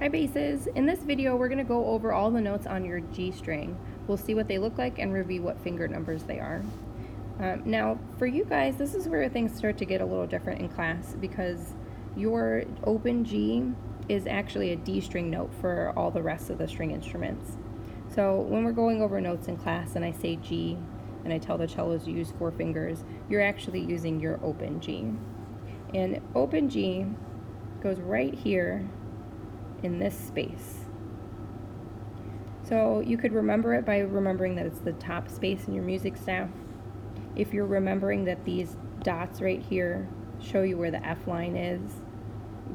Hi basses! In this video we're going to go over all the notes on your G string. We'll see what they look like and review what finger numbers they are. Now for you guys, this is where things start to get a little different in class because your open G is actually a D string note for all the rest of the string instruments. So when we're going over notes in class and I say G and I tell the cellos to use 4 fingers, you're actually using your open G. And open G goes right here in this space. So you could remember it by remembering that it's the top space in your music staff. If you're remembering that these dots right here show you where the F line is,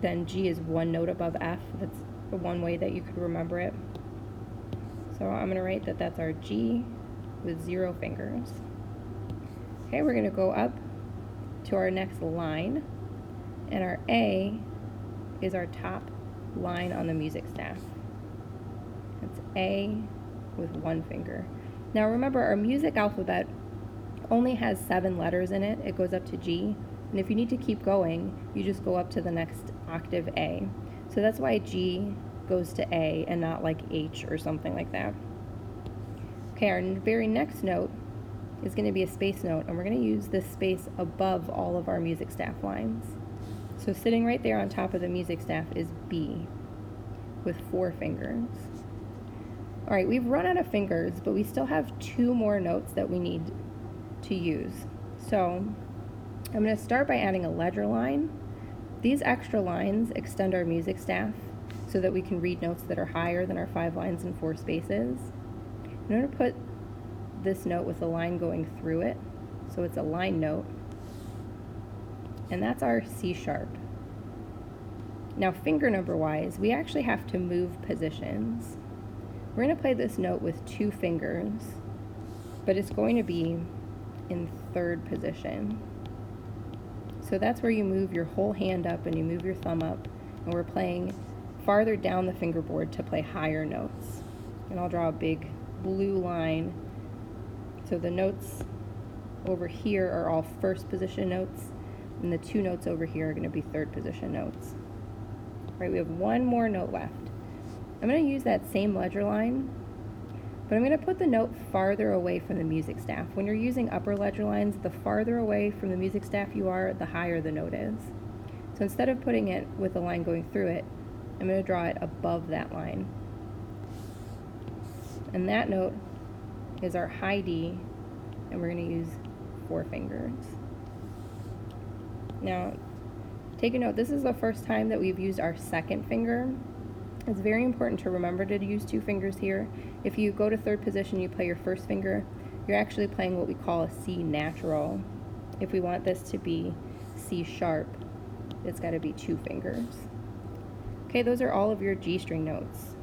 then G is one note above F. That's the one way that you could remember it. So I'm going to write that that's our G with 0 fingers. Okay, we're going to go up to our next line, and our A is our top line on the music staff. It's A with 1 finger. Now remember, our music alphabet only has 7 letters in it. It goes up to G, and if you need to keep going, you just go up to the next octave A. So that's why G goes to A and not like H or something like that. Okay, our very next note is going to be a space note, and we're going to use this space above all of our music staff lines. So sitting right there on top of the music staff is B with 4 fingers. All right, we've run out of fingers, but we still have 2 more notes that we need to use. So I'm going to start by adding a ledger line. These extra lines extend our music staff so that we can read notes that are higher than our 5 lines and 4 spaces. I'm going to put this note with a line going through it, so it's a line note. And that's our C sharp. Now finger number wise, we actually have to move positions. We're going to play this note with 2 fingers, but it's going to be in 3rd position. So that's where you move your whole hand up and you move your thumb up, and we're playing farther down the fingerboard to play higher notes. And I'll draw a big blue line. So the notes over here are all 1st position notes, and the 2 notes over here are going to be 3rd position notes. All right, we have 1 more note left. I'm going to use that same ledger line, but I'm going to put the note farther away from the music staff. When you're using upper ledger lines, the farther away from the music staff you are, the higher the note is. So instead of putting it with a line going through it, I'm going to draw it above that line. And that note is our high D, and we're going to use 4 fingers. Now, take a note, this is the first time that we've used our 2nd finger. It's very important to remember to use 2 fingers here. If you go to 3rd position, you play your 1st finger, you're actually playing what we call a C natural. If we want this to be C sharp, it's got to be 2 fingers. Okay, those are all of your G string notes.